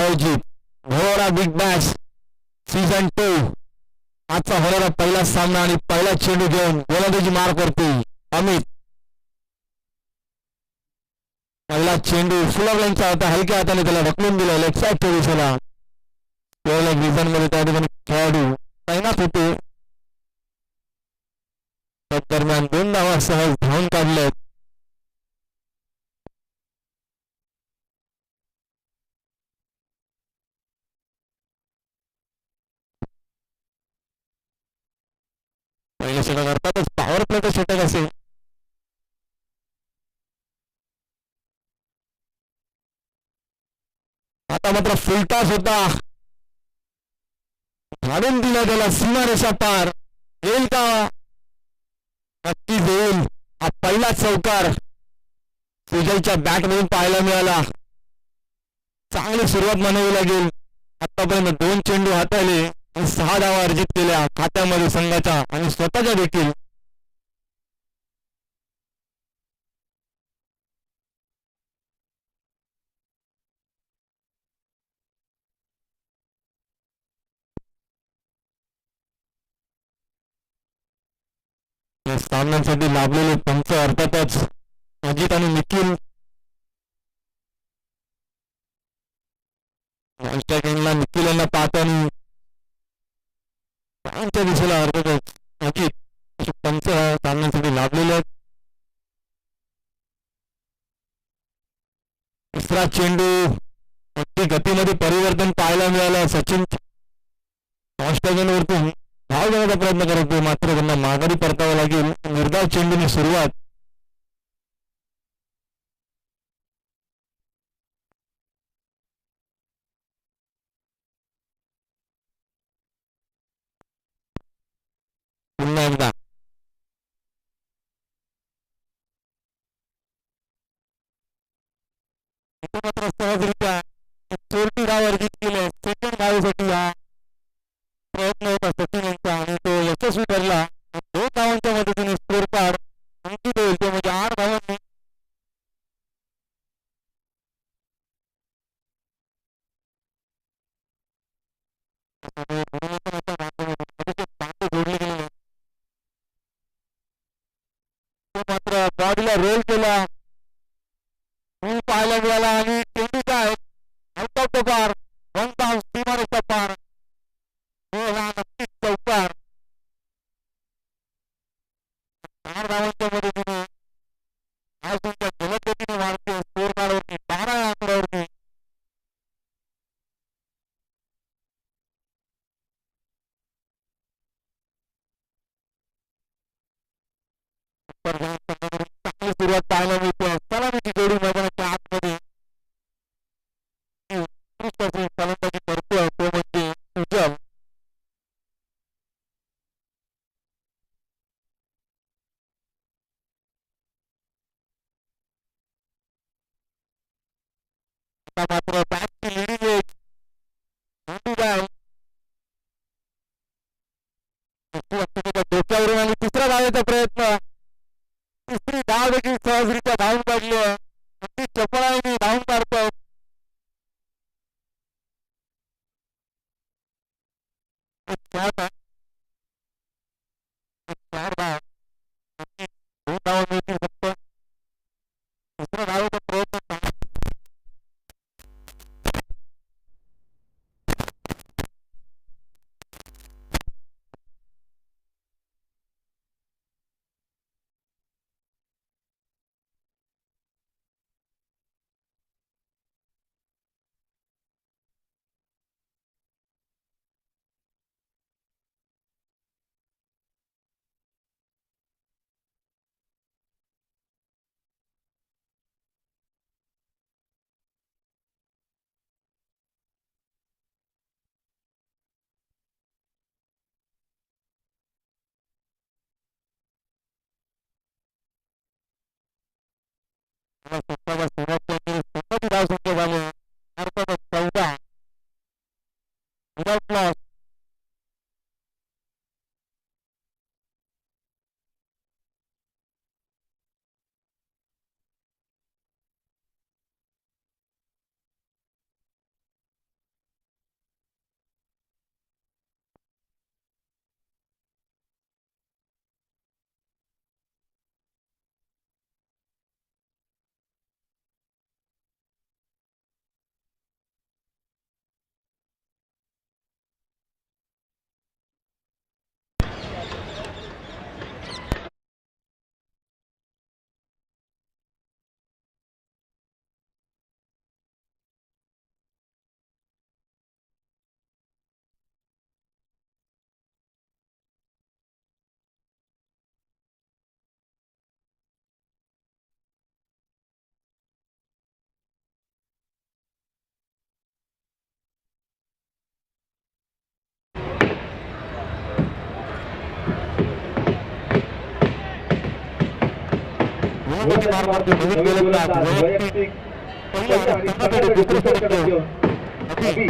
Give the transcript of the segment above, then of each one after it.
आयोजित भरोडा big Bash season 2 आजचा होणारा पहिला सामना आणि पहिला चेंडू घेऊन गोलंदाजी मार करते अमित. पहिला चेंडू फुलवलांचा होता, हलक्या हाताने त्याला ढकलून दिला लेफ्ट साईडच्या दिशेला. रिझन मध्ये त्या ठिकाणी खेळाडू तैनात होते. दरम्यान 2 धावा सहज धावून काढलेत. पहिले षटक अर्थातच पॉवर प्लेचं षटक असेल. आता मात्र फुलटॉस होता, झाडून दिला त्याला सीमारेषा पार. येईल का? नक्कीच येईल. हा पहिला चौकार सुजयच्या बॅटमधून पाहायला मिळाला. चांगली सुरुवात म्हणावी लागेल. आतापर्यंत 2 चेंडू हाताळले आणि 6 धावा अर्जित केल्या खात्यामध्ये संघाच्या आणि स्वतःच्या देखील. सामन्यांसाठी लाभलेले पंच अर्थातच अजित आणि निखिल. निखिल यांना पाहताना त्यांच्या दिशेला अर्थातच अजित पंच सामन्यांसाठी लाभलेले आहेत. तिसरा चेंडू अगदी गतीमध्ये परिवर्तन पाहायला मिळालं. सचिन वरतून धाव घेण्याचा प्रयत्न करत होते, मात्र त्यांना माघारी परतावं लागेल. निर्धाव चेंडूने सुरुवात. पुन्हा एकदा मात्र सहजरित्या 40 धाव अर्जित केले. सेकंड धावेसाठी हा प्रयत्न होता सचिन यांचा आणि तो यशस्वी ठरला. 2 धावांच्या मदतीने स्कोर कार्ड अंकित होईल, ते म्हणजे 8 धावांनी. जोडले गेले मात्र बॉडीला रोल केला पाहायला मिळाला आणि चेंडू काय आउट ऑफ द पार. 1 धाव सीमारेषा पार. नक्कीच चौकार. 4 धावांच्या मदतीने आज तुमच्या जलद गतीने वाढते स्कोर कार्डवरती 12 या आकड्यावरती. चांगली सुरुवात पाहायला मिळते. सलामीची जोडी मैदानाच्या आतमध्ये फलंदाजी करतोय तो म्हणजे उज्जवल. मात्र बॅटची लिडिंग एज डोक्यावरून आणि तिसरा धावेचा प्रयत्न. तिसरी धाव देखील सहजरित्या धावून काढली आहे. अगदी चपळाईने धावून काढतोय. चार धाव 2 धावा मिळतील फक्त. तिसरा धावेचा प्रयत्न. धाव संख्या झाली अर्थातच 14 विदाउट लॉस. जोराची मार मारतो नवीन गोलंदाज वैयक्तिक पहिला आणि संघासाठी दुसरा षटक घेऊन अभि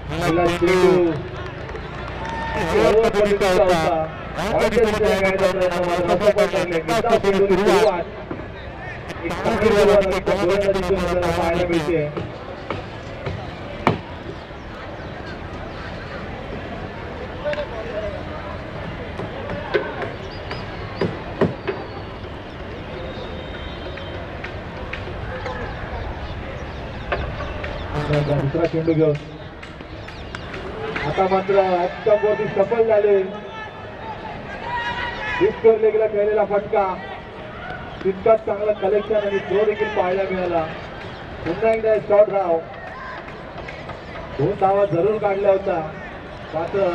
पहिला चेंडू हळूहळू पलीकडचा होता ऑनच्या दिशेने गायचा प्रयत्न मात्र असफल ठरले किस्सा चेंडूची सुरुवात एक चांगली सुरुवात गोलंदाजीतून आपल्याला पाहायला मिळते दुसरा चेंडू घेऊन आता मात्र स्टंपवरती सफल झाले डिस्कर लेगला खेळलेला फटका तितकाच चांगला कलेक्शन आणि थ्रो देखील पाहायला मिळाला पुन्हा एकदा शॉट धाव 2 धावा जरूर काढल्या होता मात्र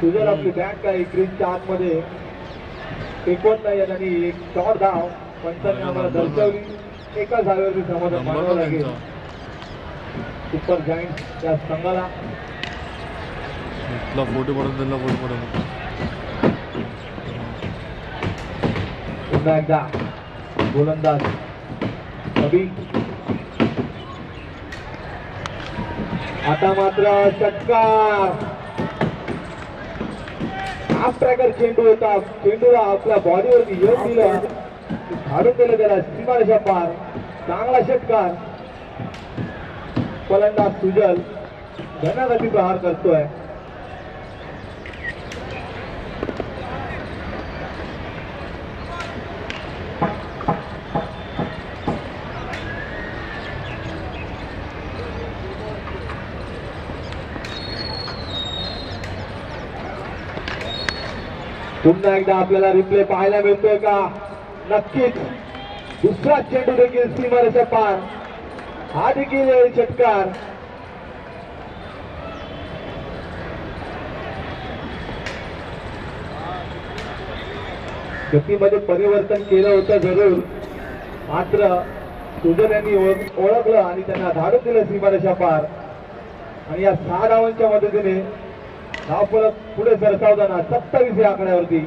सुजल आपली बॅट काही क्रीजच्या आतमध्ये टिकवत नाही आणि एक शॉट धाव पंचांनी आम्हाला दर्शवली एका धावेवरती समाधान मानावं लागेल सुपर जायंट या संघाला फोटो पडून पुन्हा एकदा गोलंदाज अभि आता मात्र षटकार हाफ ट्रॅकर चेंडू होता चेंडूला आपल्या बॉडीवरती येऊन दिलं झाडून दिलं त्याला सीमारेषा पार चांगला षटकार फलंदाज सुजल घनागती प्रहार करतोय पुन्हा एकदा आपल्याला रिप्ले पाहायला मिळतोय का नक्कीच दुसरा चेंडू देखील सीमारेषा पार हा देखील षटकार गतीमध्ये परिवर्तन केलं होतं जरूर मात्र सुजल यांनी ओळखलं आणि त्यांना धाडून दिलं सीमारेषा पार आणि या 6 धावांच्या मदतीने धावफलक पुढे सरसावताना 27 या आकड्यावरती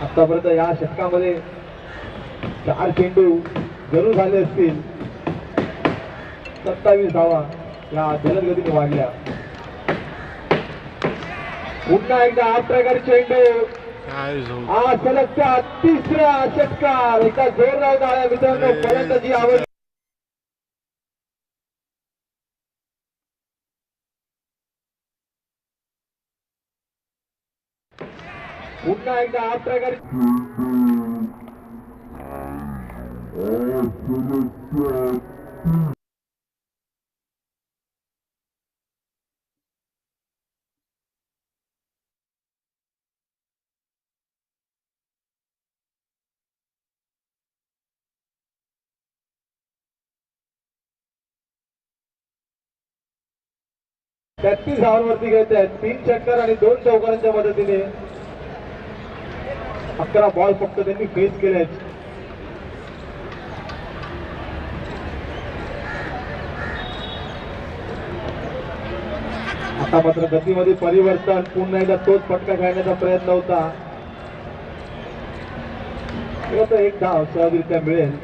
आतापर्यंत या षटकामध्ये 4 चेंडू जरूर झाले असतील 27 धावा या जलद गतीने वाढल्या पुन्हा एकदा हा प्रकार चेंडू हा सलगचा 3रा षटकार एकदा जोरदार टाळ्या मित्रांनो फलंदाजी आवड पुन्हा एकदा हा प्रकार 33 धावांवरती घेत आहेत 3 षटकार आणि 2 चौकारांच्या मदतीने 11 बॉल फक्त त्यांनी फेस केले आहेत आता मात्र गतीमध्ये परिवर्तन पुन्हा एकदा तोच फटका खेळण्याचा प्रयत्न होता एक धाव सहजरित्या मिळेल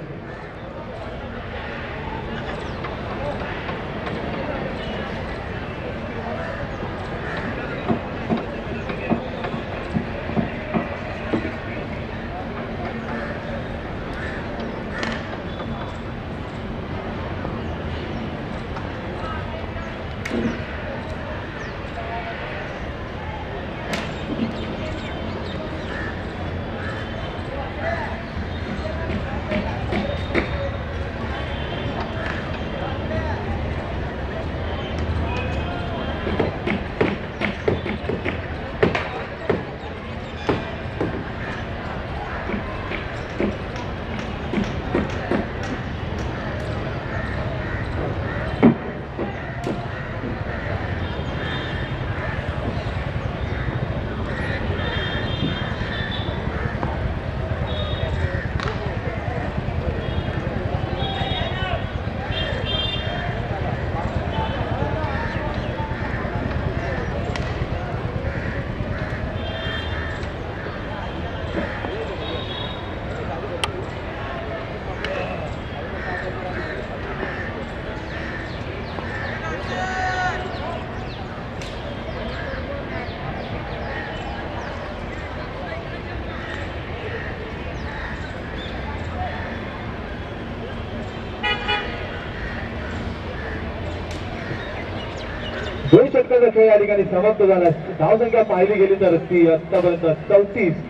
दोन षटकाचा खेळ या ठिकाणी समाप्त झाला. धावसंख्या पाहिली गेली तर ती आतापर्यंत 34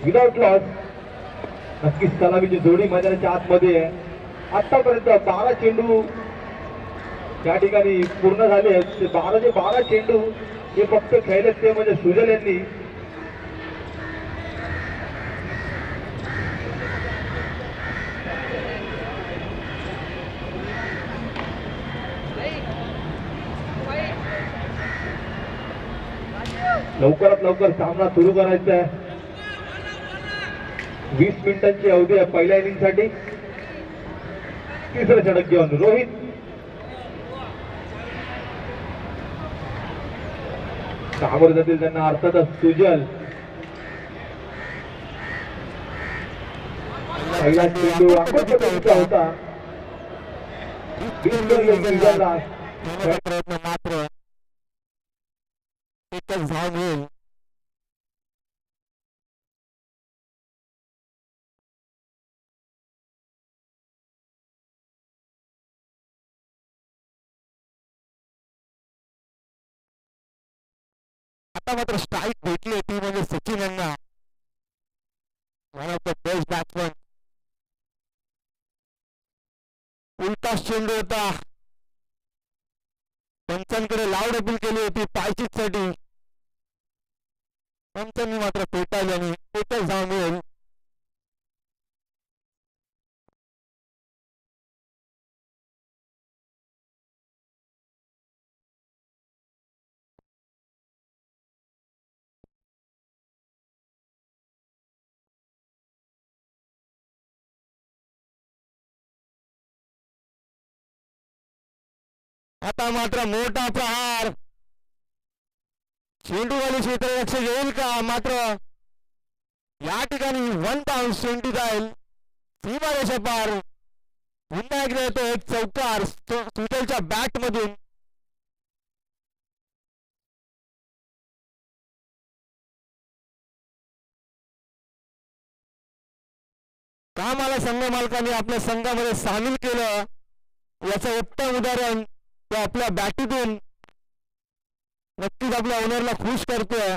विदाउट लॉस. नक्कीच सलामीची जोडी मैदानाच्या आतमध्ये आहे. आतापर्यंत 12 चेंडू या ठिकाणी पूर्ण झाले आहेत. ते 12 चेंडू हे फक्त खेळलेत ते म्हणजे सुजल यांनी. लवकरात लवकर सामना सुरू करायचा आहे. 20 मिनिटांची अवधी आहे पहिल्या इनिंग साठी. तिसरं षटक घेऊन रोहित. सामोर जातील त्यांना अर्थातच सुजल. पहिला चेंडू होता. प्रयत्न मात्र एकच धाव मिळेल. आता मात्र स्ट्राईक भेटली ती म्हणजे सचिन यांना. One of the best batsman. उलटा चेंडू होता. पंचांकडे लाऊड अपील केली होती पायचीसाठी. पंचांनी मात्र पेटाळली आणि एकच धाव मिळेल. आता मात्र मोठा प्रहार. चेंडूवाली क्षेत्ररक्षक येईल का? मात्र या ठिकाणी 1 बाउन्स चेंडू जाईल सीमारेषा पार. पुन्हा एकदा येतो एक चौकार सुजलच्या बॅट मधून. का मला संघ मालकाने आपल्या संघामध्ये सामील केलं याचं उत्तम उदाहरण तो आपल्या बॅटीतून नक्कीच आपल्या ओनरला खुश करतोय.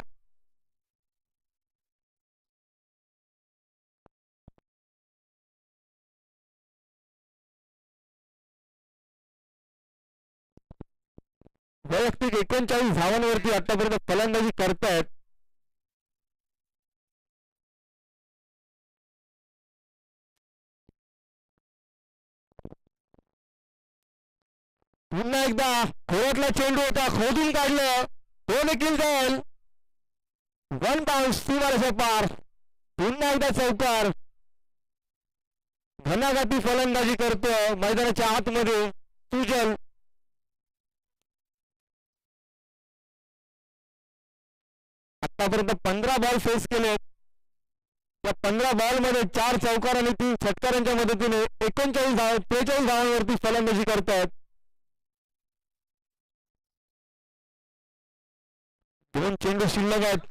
वैयक्तिक 39 धावांवरती आतापर्यंत फलंदाजी करतायत. पुन्हा एकदा खोरातला चेंडू होता, खोदून काढलं, तो देखील जाईल. 1 बाउन्स सीमारेषा पार. पुन्हा एकदा चौकार. घणाघाती फलंदाजी करतोय मैदानाच्या आतमध्ये सुजल. आतापर्यंत 15 बॉल फेस केले. त्या 15 बॉल मध्ये 4 चौकार आणि 3 षटकारांच्या मदतीने 43 धावांवरती फलंदाजी करतायत. 2 चेंडू शिल्लक आहेत.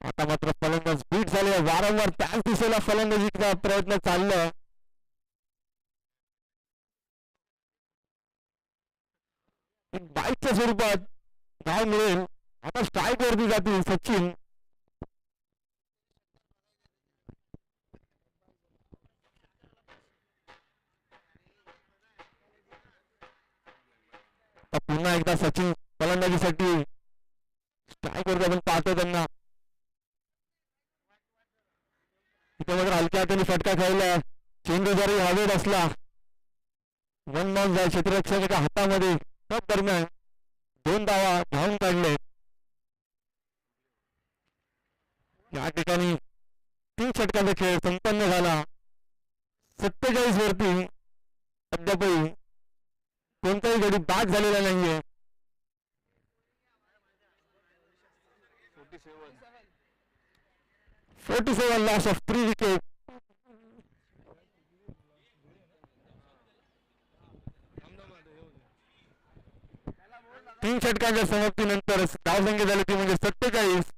आता मात्र फलंदाज बीट झाले. वारंवार त्याच दिशेला फलंदाजीचा प्रयत्न चाललाय. बाईकच्या स्वरूपात धाव मिळेल. आता स्ट्राईक वरती जातील सचिन. पुन्हा एकदा सचिन फलंदाजीसाठी स्ट्राईक वरती आपण पाहतो त्यांना. इथे मात्र हलक्या हाताने फटका खेळला. चेंडू जरी हवेत असला 1 बाउन्स जाईल क्षेत्ररक्षकाच्या हातामध्ये. सब दरम्यान 2 धावा धावून काढले. या ठिकाणी 3 षटकांचा खेळ संपन्न झाला. 47 वरती अद्यापही कोणताही गडी बाद झालेला नाहीये. 47 loss of 3 wickets. 3 षटकांच्या समाप्तीनंतर धावसंख्या झाली ती म्हणजे 47.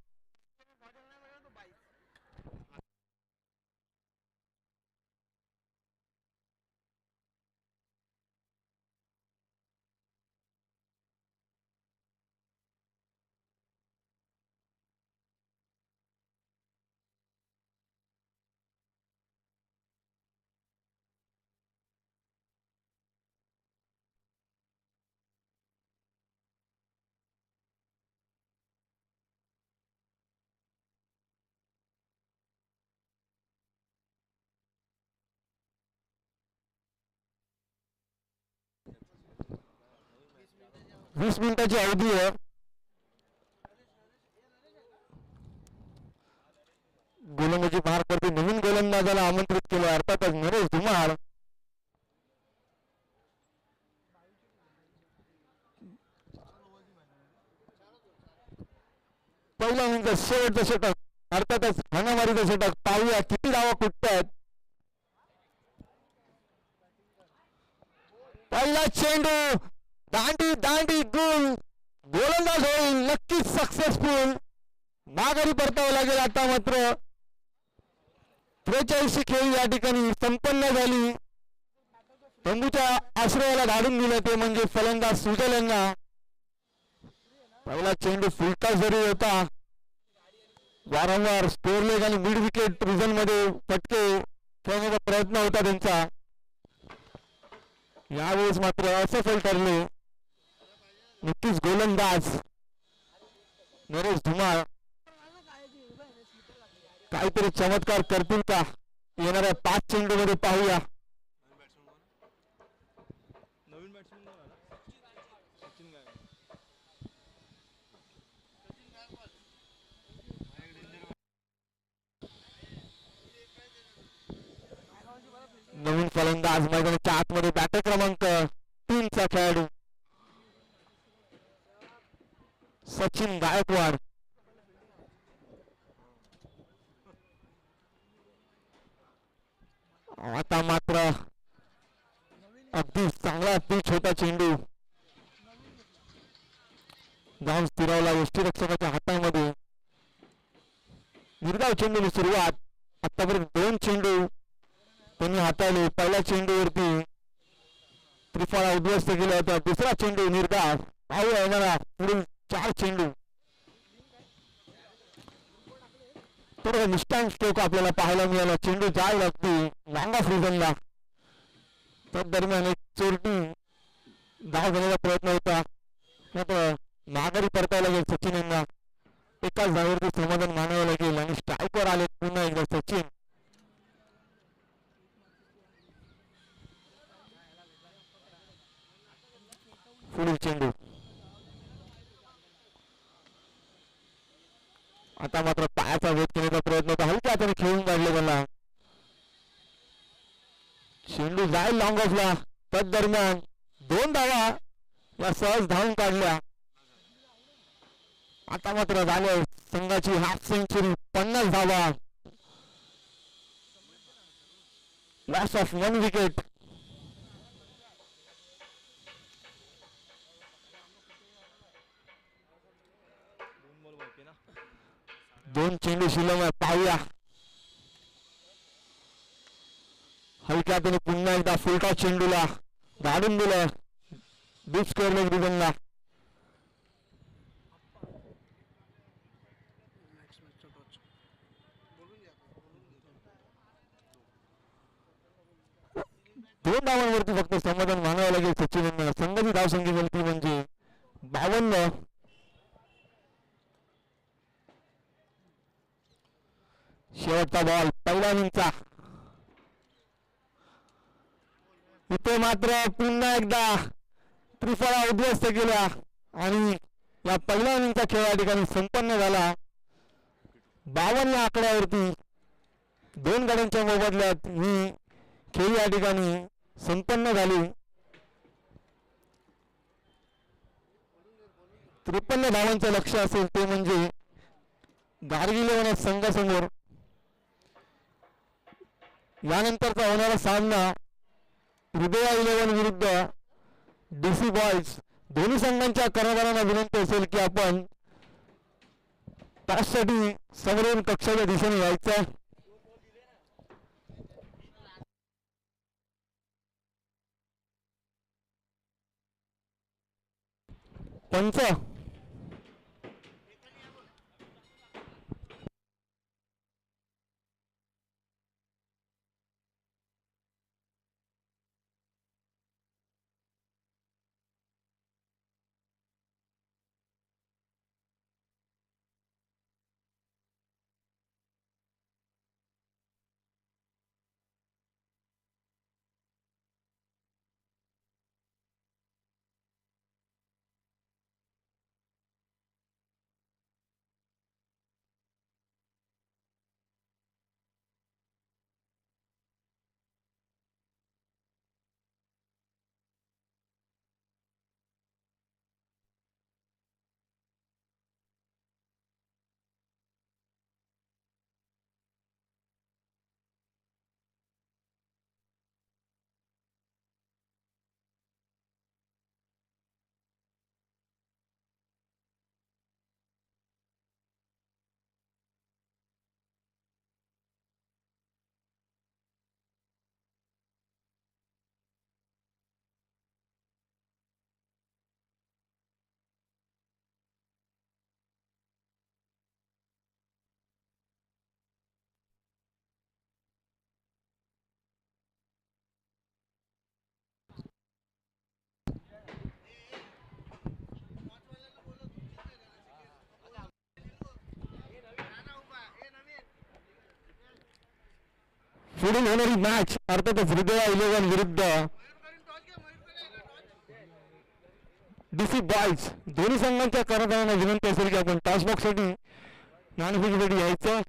वीस मिनिटाची अवधी आहे. गोलंदाजी भार करते नवीन गोलंदाजाला आमंत्रित केलं अर्थातच नरेश धुमाळ. पहिला इनिंगचा शेवटचं षटक अर्थातच हाणामारीचं षटक. पाहूया किती धावा कुठतायत. पहिला चेंडू दांडी दांडी गुल गोलंदाज होईल नक्कीच सक्सेसफुल. माघारी परतावं लागेल. आता मात्र 43 खेळी या ठिकाणी संपन्न झाली. तंबूच्या आश्रयाला धाडून दिलं ते म्हणजे फलंदाज सुजल यांना. पहिला चेंडू फुलका जरी होता. वारंवार स्कोर लेग आणि मिड विकेट रिझन मध्ये फटके खेळण्याचा प्रयत्न होता त्यांचा. यावेळेस मात्र असफल ठरले. नक्कीच गोलंदाज नरेश धुमाळ काहीतरी चमत्कार करतील का येणाऱ्या 5 चेंडू मध्ये पाहूया. नवीन फलंदाज मैदानाच्या आतमध्ये बॅटर क्रमांक 3 चा खेळाडू सचिन गायकवाड. आता मात्र अगदी चांगला पिच होता चेंडू. जाऊन स्थिरावला यष्टीरक्षकाच्या हातामध्ये. निर्धाव चेंडूची सुरुवात. आतापर्यंत 2 चेंडू त्यांनी हाताळले. पहिल्या चेंडूवरती त्रिफळा उद्ध्वस्त केला होता. दुसरा चेंडू निर्धाव. पाहूया येणारा पुढील 4 चेंडू. थोडं निष्ठांत स्ट्रोक आपल्याला पाहायला मिळाला. चेंडू जाय लागते लॉंग ऑफ रिझनला. त्या दरम्यान एक चोरटी धाव घेण्याचा प्रयत्न होता. मात्र माघारी परतायला लागेल सचिन यांना. एकाच धावेवरती समाधान मानावं लागेल आणि स्ट्राईकवर आले पुन्हा एकदा सचिन. पुढील चेंडू. आता मात्र पायाचा वेध करण्याचा प्रयत्न होता. हलक्या हाताने खेळून काढले त्याला. चेंडू जाईल लॉंग ऑफला. त्याच दरम्यान 2 धावा या सहज धावून काढल्या. आता मात्र झाले संघाची हाफ सेंचुरी. 50 धावा. Loss of 1 wicket. दोन चेंडू शिल्लक. पाहूया हलक्या हाताने पुन्हा एकदा फुलटॉस चेंडूला धाडून दिलं डीप स्क्वेअर लेग रिजनला. दोन धावांवरती फक्त समाधान मानावं लागेल सचिन यांना. संघाची धावसंख्या झाली ती म्हणजे 52. शेवटचा बॉल पहिला इनिंगचा. इथे मात्र पुन्हा एकदा त्रिफळा उद्ध्वस्त केल्या आणि या पहिल्या इनिंगचा खेळ या ठिकाणी संपन्न झाला. 52 आकड्यावरती 2 गड्यांच्या मोबदल्यात ही खेळ या ठिकाणी संपन्न झाली. 53 धावांचं लक्ष असेल ते म्हणजे गारगिल संघासमोर. यानंतरचा होणारा सामना हृदया 11 विरुद्ध डीसी बॉयज दोन्ही संघांच्या कर्णधारांना विनंती असेल की आपण ताससाठी समोरून कक्षाच्या दिशेने यायचं. पंच पुढील होणारी मॅच अर्थातच हृदया 11 विरुद्ध डीसी बॉयज. दोन्ही संघांच्या कर्णधारांना विनंती असेल की आपण टॉस बॉक्ससाठी नाणेफेकीसाठी यायचं.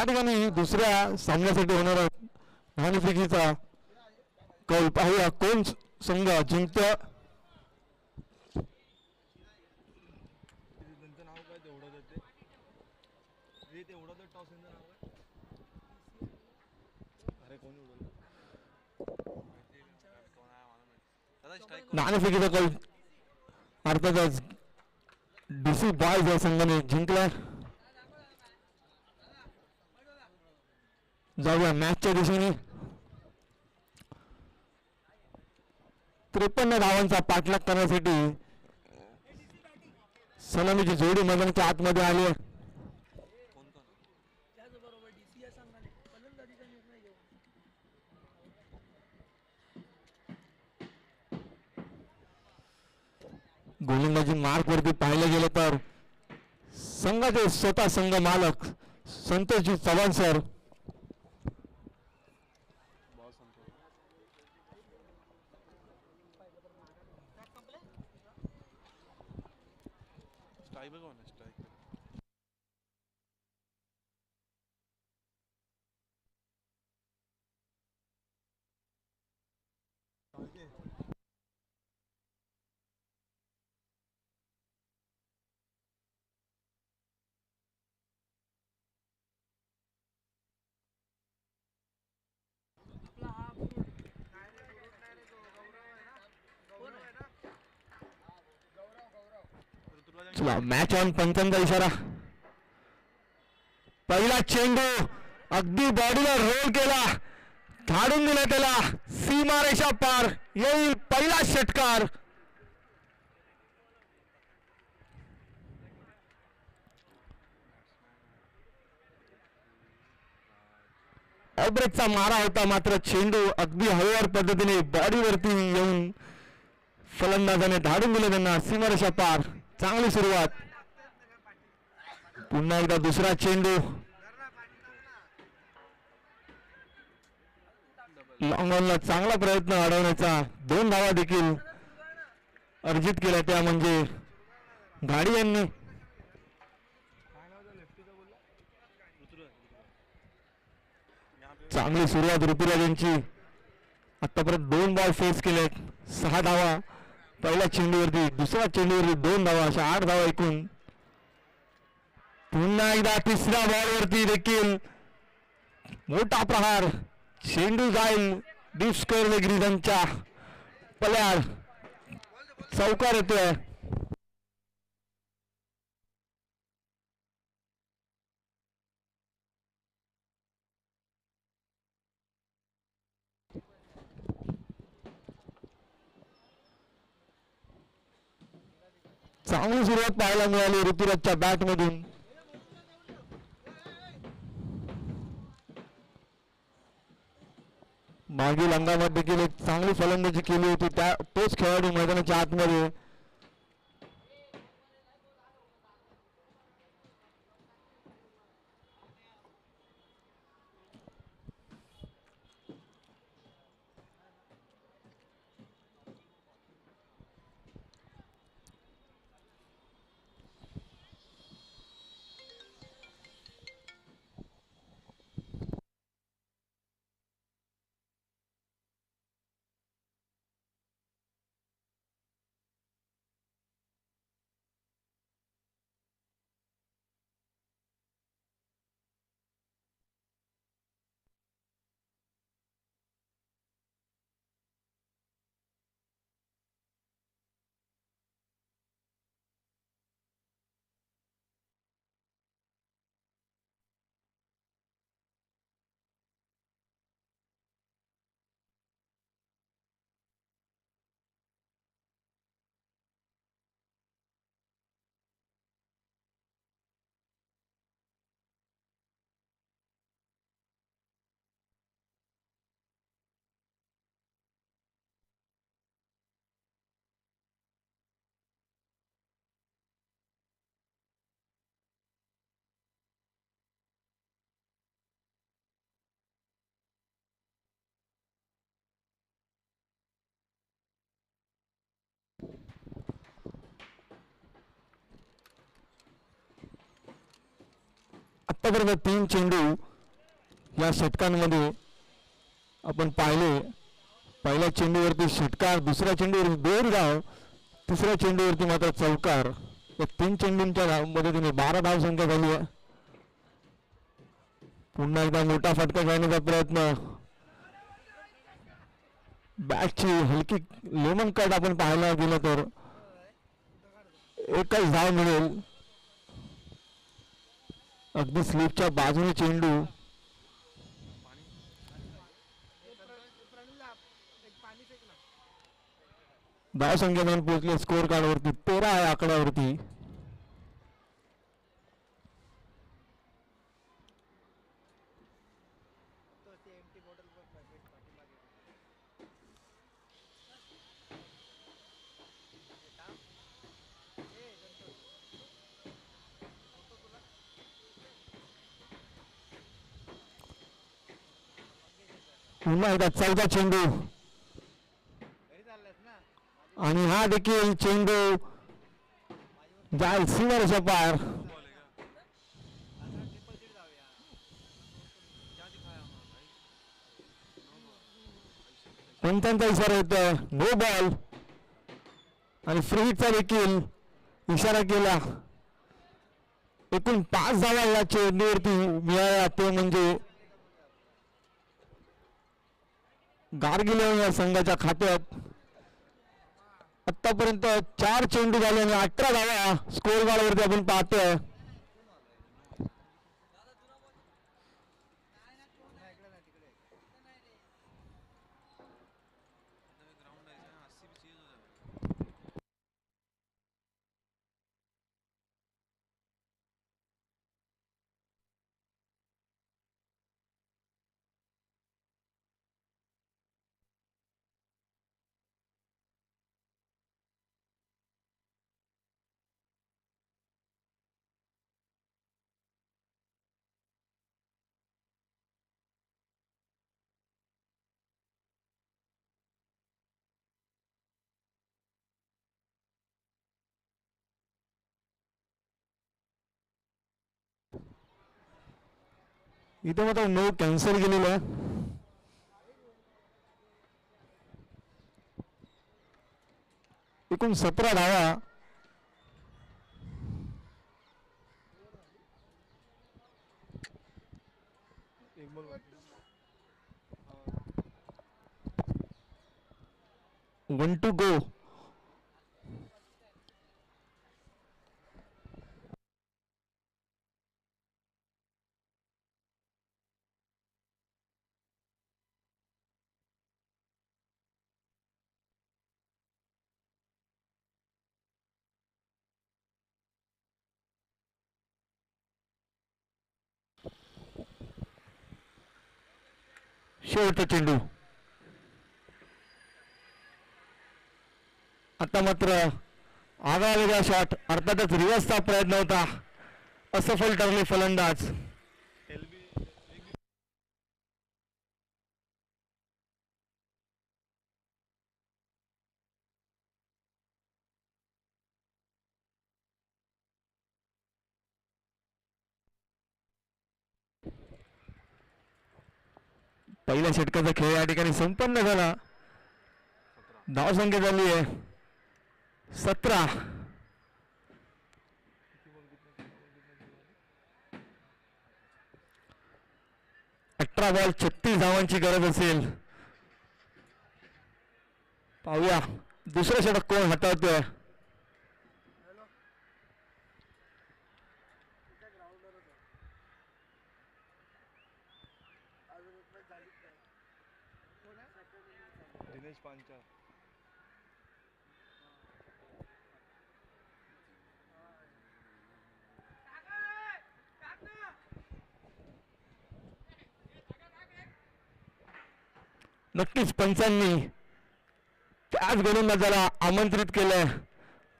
या ठिकाणी दुसऱ्या सामन्यासाठी होणारा नाणेफेकीचा कौल पाहूया कोण संघ जिंकतं. नाणेफेकीचा कौल अर्थातच डीसी बॉयज या संघाने जिंकला. जाऊया मॅचच्या दिशेने. 53 धावांचा पाठलाग करण्यासाठी सलामीची जोडी मैदानाच्या आतमध्ये आली आहे. गोलंदाजी मार्क वरती पाहिलं गेलं तर संघाचे स्वतः संघ मालक संतोषजी चव्हाण सर चला मॅच ऑन. पंचांचा इशारा. पहिला चेंडू अगदी बॉडीला रोल केला, धाडून दिला त्याला सीमारेषा पार. येईल पहिला षटकार. ऑब्रेकचा मारा होता मात्र चेंडू अगदी हळूवार पद्धतीने बॉडीवरती येऊन फलंदाजाने धाडून दिले त्यांना सीमारेषा पार. चांगली सुरुवात. पुन्हा एकदा दुसरा चेंडू लॉंग ऑनला चांगला प्रयत्न अडवण्याचा. 2 धावा देखील अर्जित केल्या त्या म्हणजे गाडी यांनी. चांगली सुरुवात ऋतुराज यांची. आतापर्यंत 2 बॉल फेस केलेत. 6 धावा पहिल्या चेंडूवरती, दुसऱ्या चेंडूवरती 2 धावा, अशा 8 धावा एकूण. पुन्हा एकदा तिसऱ्या बॉलवरती देखील मोठा प्रहार. चेंडू जाईल डीप स्क्वेअर लेग रिजनच्या पल्याड. चौकार येतोय. चांगली सुरुवात पाहायला मिळाली ऋतुराजच्या बॅट मधून. मागील अंगामध्ये देखील एक चांगली फलंदाजी केली होती तोच खेळाडू मैदानाच्या आतमध्ये. आतापर्यंत 3 चेंडू या षटकांमध्ये आपण पाहिले, पहिल्या चेंडूवरती षटकार, दुसऱ्या चेंडूवर बेरगाव, तिसऱ्या चेंडूवरती मात्र चौकार. या 3 चेंडूंच्या मदतीने 12 धावसंख्या झाली आहे. पुन्हा एकदा मोठा फटका खेळण्याचा प्रयत्न, बॅटची हलकी लेमन कट आपण पाहायला गेलं तर एकच धाव मिळेल. अगदी स्लिपच्या बाजूने चेंडू. धाव संख्या म्हणून पोहोचले स्कोअर कार्ड वरती 13 आहे आकड्यावरती. पुन्हा एकदा 14 चेंडू आणि हा देखील चेंडू जाईल सीमारेषा पार. पंचांचा इशारा येतोय, नो बॉल. आणि फ्री हिटचा देखील इशारा केला. एकूण 5 धावा या चेंडूवरती मिळाल्या, ते म्हणजे गारगिल या संघाच्या खात्यात. आतापर्यंत 4 चेंडू झाले आणि 18 धावा स्कोअर कार्ड वरती आपण पाहतोय. इथे मात्र नो कॅन्सल केलेलं आहे. एकूण 17 धावा. One to go. शेवटचा चेंडू. आता मात्र आगळा वेगळा शॉट, अर्थातच रिव्हर्सचा प्रयत्न होता, असफल ठरले फलंदाज. पहिल्या षटकाचा खेळ या ठिकाणी संपन्न झाला. धावसंख्या झाली आहे 17. 18 बॉल 36 धावांची गरज असेल. पाहूया दुसरं षटक कोण हाताळतोय. दिनेश पांचाळ. नक्कीच पंचांनी त्याच गोलंदाजाला आमंत्रित केलं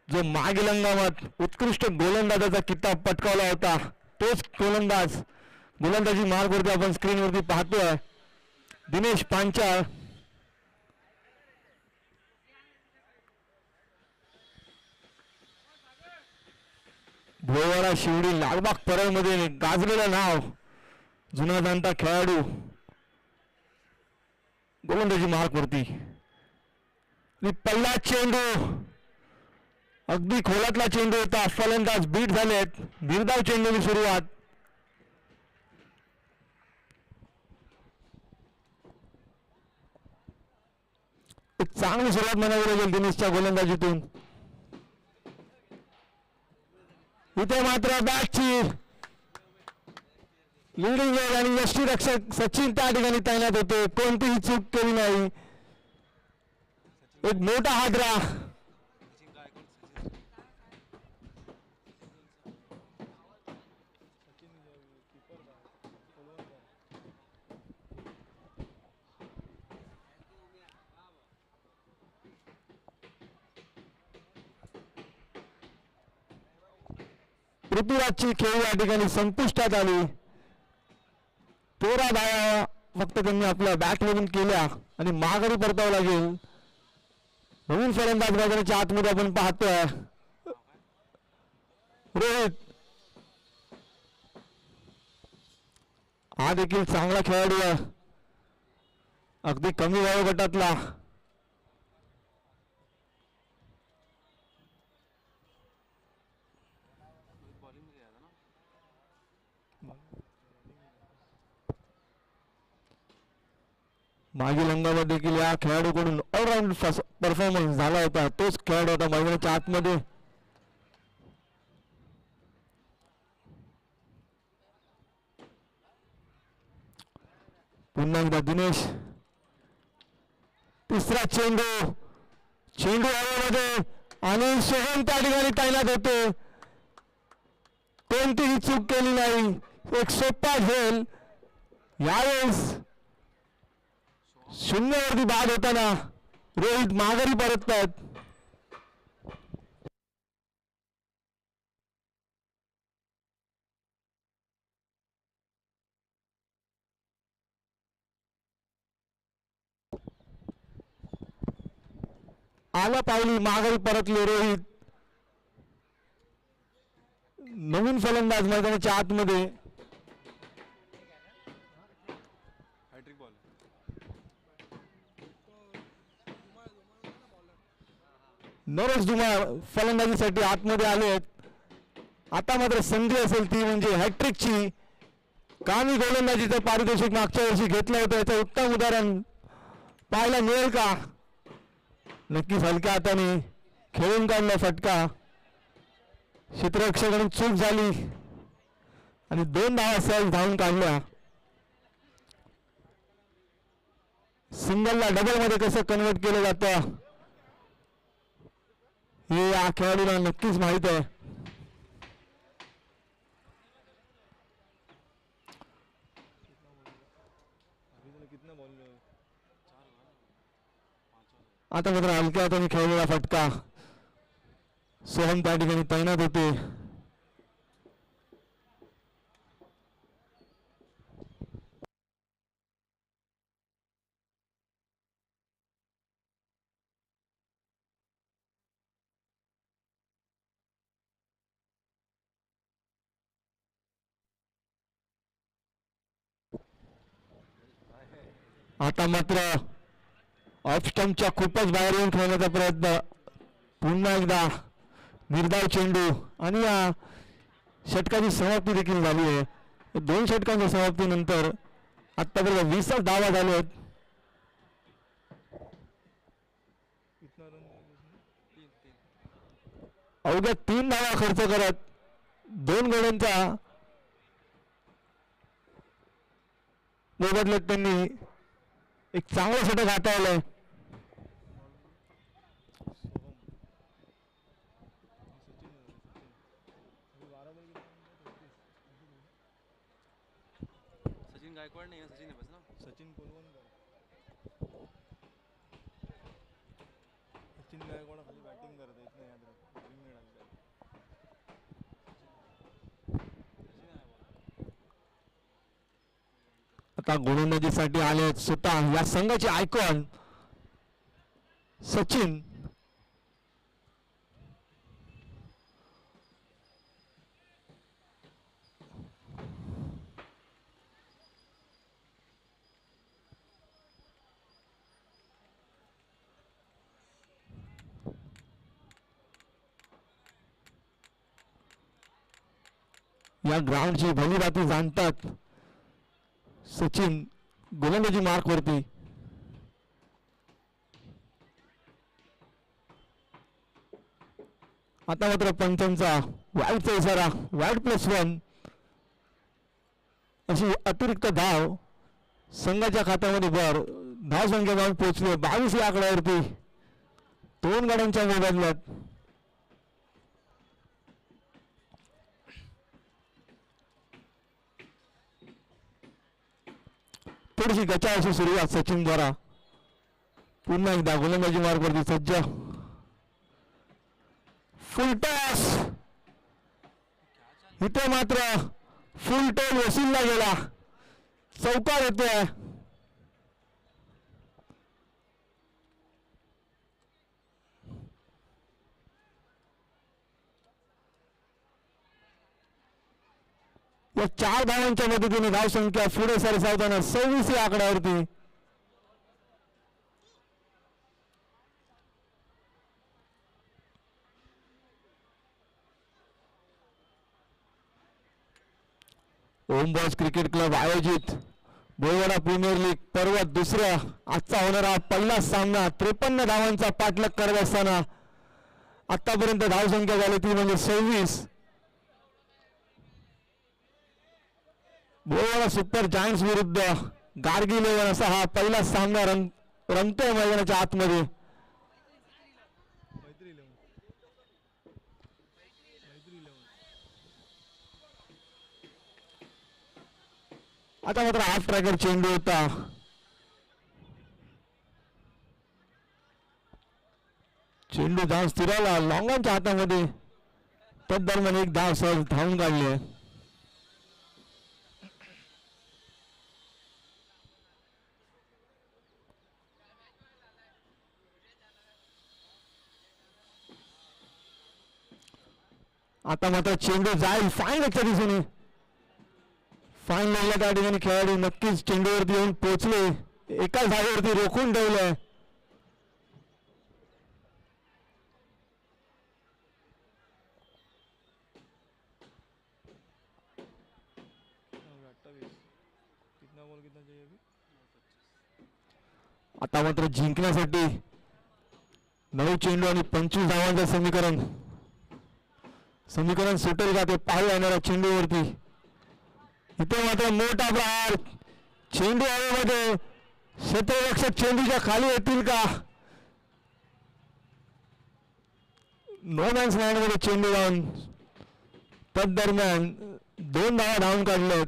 जो मागील हंगामात उत्कृष्ट गोलंदाजाचा किताब पटकावला होता. तोच गोलंदाजी मार्गवरती आपण स्क्रीनवरती पाहतोय, दिनेश पांचाळ. भोवारा शिवडी लालबाग परळमध्ये गाजलेलं नाव जुना जाणता खेळाडू गोलंदाजी मार्कवरती. पहिला चेंडू अगदी खोलातला चेंडू होता. फलंदाज बीट झालेत. निर्धाव चेंडूची सुरुवात. एक चांगली सुरुवात म्हणावी लागेल दिनेशच्या गोलंदाजीतून. इथे मात्र बॅटची लिडिंग वेळ आणि यष्टीरक्षक सचिन त्या ठिकाणी तैनात होते. कोणतीही चूक केली नाही. एक मोठा हादरा. पृथ्वीराजची खेळी या ठिकाणी संपुष्टात आली. 13 धावा फक्त त्यांनी आपल्या बॅटमधून केल्या आणि माघारी परतावं लागेल. नवीन फलंदाज मैदानाच्या आतमध्ये आपण पाहतोय रोहित. हा देखील चांगला खेळाडू आहे. अगदी कमी वयोगटातला. मागील अंगावर देखील या खेळाडूकडून ऑलराऊंड परफॉर्मन्स झाला होता. तोच खेळाडू होता मैदानाच्या आतमध्ये. पुन्हा एकदा दिनेश. तिसरा चेंडू. चेंडू हवेमध्ये आणि सोहम त्या ठिकाणी तैनात होते. कोणतीही चूक केली नाही. एक सोपा झेल. यावेळेस शून्यावरती बाद होताना रोहित माघारी परततात. आला पावली माघारी परतले रोहित. नवीन फलंदाज मैदानाच्या आतमध्ये. Hat trick ball. नरेश धुमाळ फलंदाजीसाठी आतमध्ये आले आहेत. आता मात्र संधी असेल ती म्हणजे हॅट्रिकची. कामी गोलंदाजीचं पारितोषिक मागच्या वर्षी घेतलं होतं. याचं उत्तम उदाहरण पाहायला मिळेल का? नक्कीच हलक्या हाताने खेळून काढला फटका. क्षेत्ररक्षकाने चूक झाली आणि 2 धावा सहज धावून काढल्या. सिंगलला डबल मध्ये कसं कन्वर्ट केलं जातं हे या खेळाडूला नक्कीच माहित आहे. आता मात्र हलक्या हाताने खेळलेला फटका. सोहम त्या ठिकाणी तैनात होते. आता मात्र ऑफ स्टंपच्या खूपच बाहेर येऊन खेळण्याचा प्रयत्न. पुन्हा एकदा निर्धाव चेंडू आणि या षटकाची समाप्ती देखील झाली आहे. 2 षटकांच्या समाप्तीनंतर आतापर्यंत 20 धावा झाले आहेत. अवघ्या 3 धावा खर्च करत 2 गड्यांचा मोबदल्यात त्यांनी एक चांगलं षटक हाताळलंय. सचिन गायकवाड नहीं है, सचिन है बस ना. सचिन पोलवणकर. सचिन गायकवाड खाली बॅटिंग करत आहे. इतना याद रख. बॉलिंग नहीं डालता है. आता गोलंदाजीसाठी आले स्वतः या संघाचे आयकॉन सचिन. या ग्राउंडची भलीभाती जाणतात सचिन गोलंदाजी मार्क वरती. आता मात्र पंचांचा वाईटचा इशारा, वाईट +1 अशी अतिरिक्त धाव संघाच्या खात्यामध्ये भर. धाव संख्या जाऊन पोहोचली 22 या आकड्यावरती 2 गाड्यांच्या मोबदल्यात. थोडीशी गचा अशी सुरुवात सचिन द्वारा. पुन्हा एकदा गोलंदाजी मार्गवरती सज्ज. फुल टॉस. इथे मात्र फुल टोल वसूलला गेला. चौकार येतोय. या 4 धावांच्या मदतीने धाव संख्या पुढे सरसावताना 26 या आकड्यावरती. ओम बॉस क्रिकेट क्लब आयोजित बोईवाडा प्रीमियर लीग पर्व दुसरा आजचा होणारा पहिला सामना 53 धावांचा पाठलाग करत असताना आतापर्यंत धाव संख्या झाली ती म्हणजे 26. बोईवाडा सुपर जायंट्स विरुद्ध गार्गी 11 असा हा पहिला सामना रंगतोय मैदानाच्या आतमध्ये. आता मात्र हाफ ट्रॅकर चेंडू होता. चेंडू धाव स्थिरावला लॉंगांच्या हातामध्ये. तदरम्यान एक धाव सहज धावून काढली आहे. आता मात्र चेंडू जाईल फाईन लक्षात दिसून. फाईन लागला त्या ठिकाणी खेळाडू नक्कीच चेंडूवरती येऊन पोहोचले. एकाच धावेवरती रोखून ठेवलंय. आता मात्र जिंकण्यासाठी 9 चेंडू आणि 25 धावांचं समीकरण सुटेल का ते पाहायला येणाऱ्या चेंडूवरती. इथे मात्र मोठा प्रहार. चेंडू हवेमध्ये. क्षेत्ररक्षक चेंडूच्या खाली येतील का. नो मॅन्स लँडमध्ये चेंडू जाऊन तदरम्यान 2 धावा धावून काढल्यात.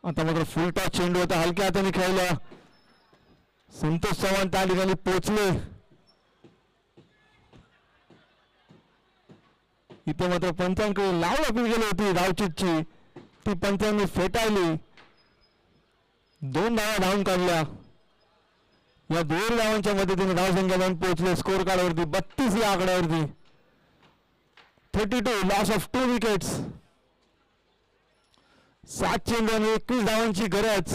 आता मात्र फुल टॉस चेंडू होता. हलक्या हाताने खेळला. संतोष चव्हाण त्या ठिकाणी पोहोचले. इथे मात्र पंचांकडे लाव अपील केली होती धावचीतची. ती पंचांनी फेटाळली. 2 धावा धावून काढल्या. या 2 धावांच्या मदतीने धावसंख्या जाऊन पोहोचले स्कोर कार्डवरती 32 या आकड्यावरती. 32 लॉस ऑफ 2 विकेट्स. 7 चेंडू आणि 21 धावांची गरज.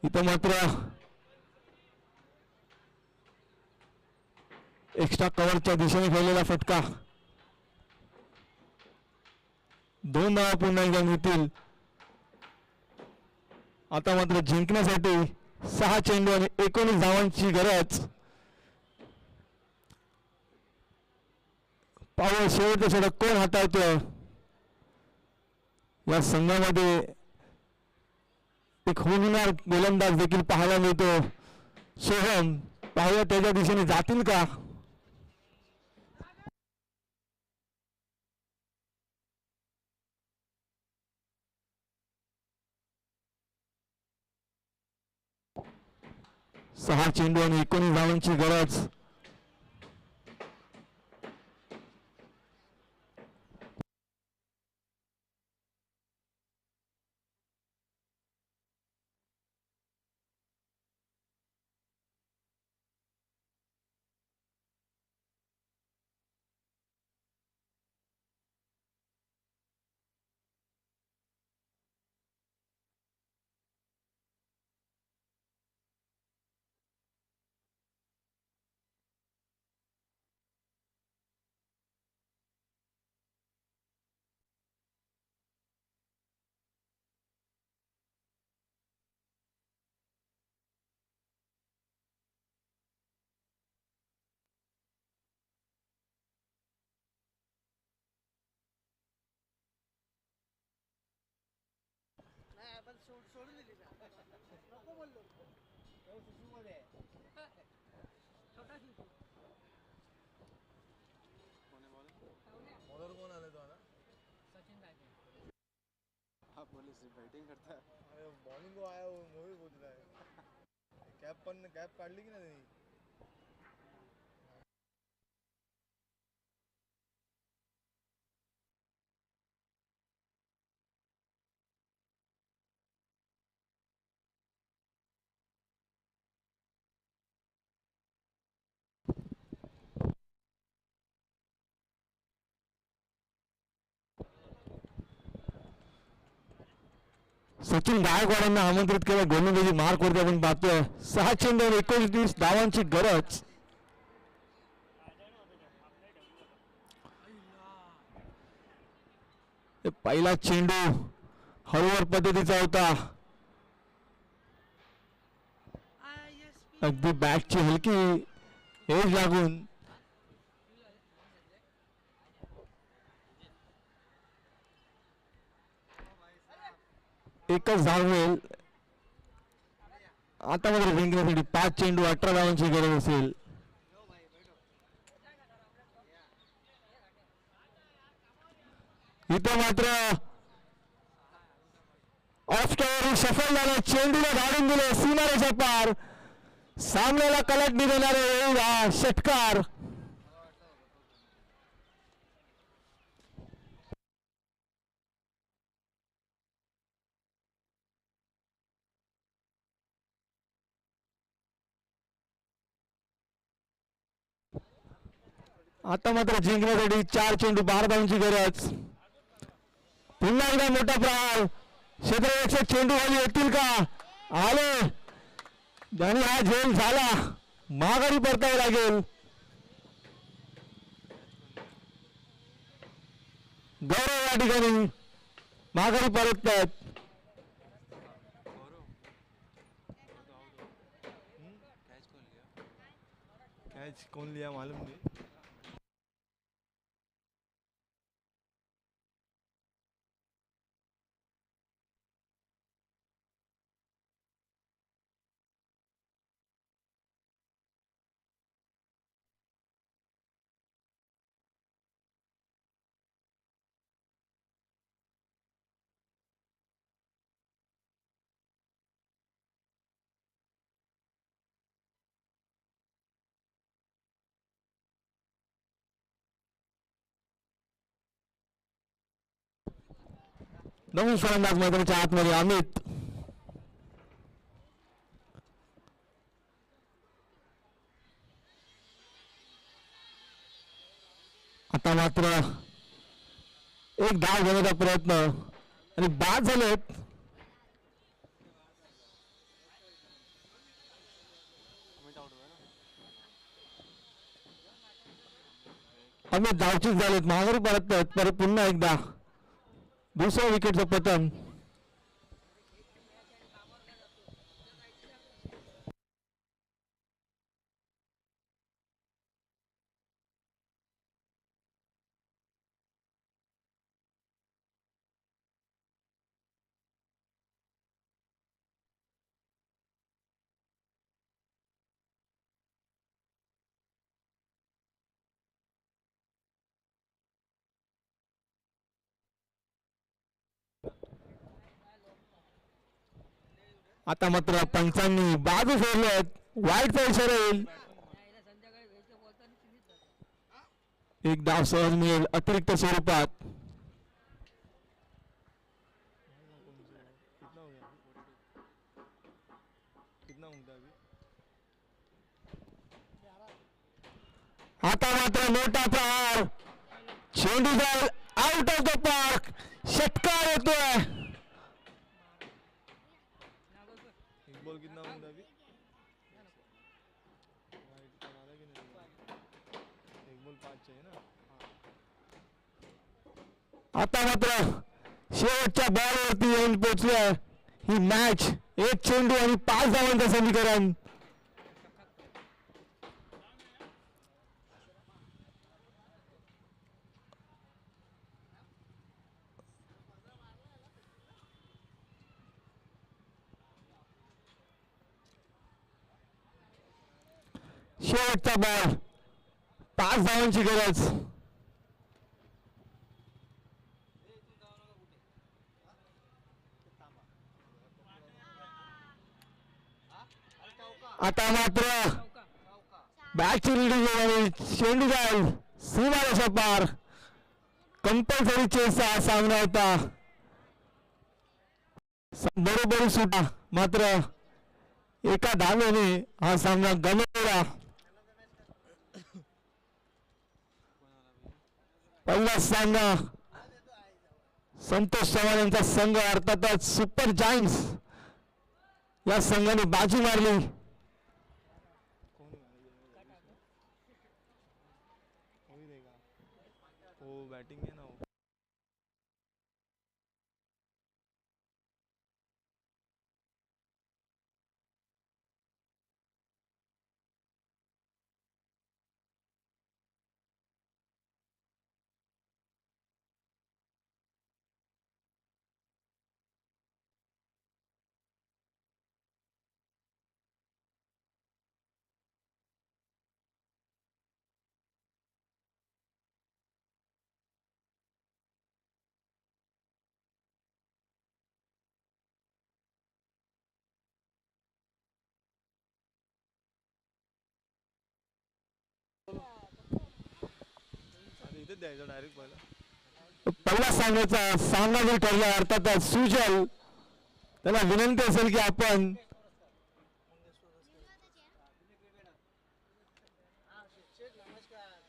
इथं मात्र एक्स्ट्रा कव्हरच्या दिशेने खेळलेला फटका. 2 धावा पुन्हा एकदा मिळतील. आता मात्र जिंकण्यासाठी 6 चेंडू आणि 19 धावांची गरज. पाहू शेवटचं षटक कोण हाताळतोय. या संघामध्ये एक होणार गोलंदाज देखील पाहायला मिळतो सोहम. पाहूया त्याच्या दिशेने जातील का. सहा चेंडू आणि 19 धावांची गरज. कोण आहे बॉलर कोण आले तो आता हा पोलीस बॅटिंग करता है बॉलिंग को आया वो भी पूछ रहा है कैप काढली की नाही त्यांनी सचिन गायकवाडांना आमंत्रित केलं. गोलंदाजी मार्क वरती आपण पाहतोय. 6 चेंडूवर 29 धावांची गरज. पहिला चेंडू हळूवार पद्धतीचा होता. अगदी बॅटची हलकी एज लागून एकच धाव मिळेल. आता मात्र जिंकण्यासाठी 5 चेंडू 18 धावांची गरज असेल. इथं मात्र ऑफ स्टोअर सफल झालं. चेंडूला धाडून दिले सीमारेषा पार. सामन्याला कलाटणी देणारे हा षटकार. आता मात्र जिंकण्यासाठी 4 चेंडू 12 धावांची गरज. पुन्हा एकदा मोठा प्रहार. क्षेत्ररक्षक चेंडू खाली येतील का? आले आणि हा झेल झाला. माघारी परतावं लागेल. गौरव या ठिकाणी माघारी परततात. कैच कौन लिया मालूम नहीं नवीन फलंदाज मैदानाच्या आतमध्ये अमित. आता मात्र एक धाव घेण्याचा प्रयत्न आणि बाद झालेत. अमित धावचीत झालेत. माघारी परततात. परत पुन्हा एकदा दुसऱ्या विकेटचं पतन. आता मात्र पंचांनी बाजू सोडलेत. वाईटचा इशारा येईल. एक धाव सहज मिळेल अतिरिक्त स्वरूपात. आता मात्र मोठा प्रहार. चेंडू जाईल आउट ऑफ द पार्क. षटकार येतोय. एक बॉल कितना होंगे अभी एक बॉल 5 चाहिए ना आता मात्र शेवटच्या बॉलवरती येऊन पोहोचलोय. ही मॅच 1 चेंडू आणि 5 धावांचं समीकरण. शेवटचा बॉल 5 धावांची गरज. आता मात्र बॅटची रिलीज आणि चेंडू जाईल सीमारेषा पार. कंपल्सरी चेसचा हा सामना होता. बरोबरी सुटा मात्र एका धावेने हा सामना गमावला. पहिला सामना संतोष चव्हाण यांचा संघ अर्थातच सुपर जायंट्स या संघाने बाजी मारली. वो बैटिंग है ना वो. इथे द्यायचं डायरेक्ट पहिला. पहिला सामन्याचा सामना जो ठरला अर्थातच सुजल त्याला विनंती असेल की आपण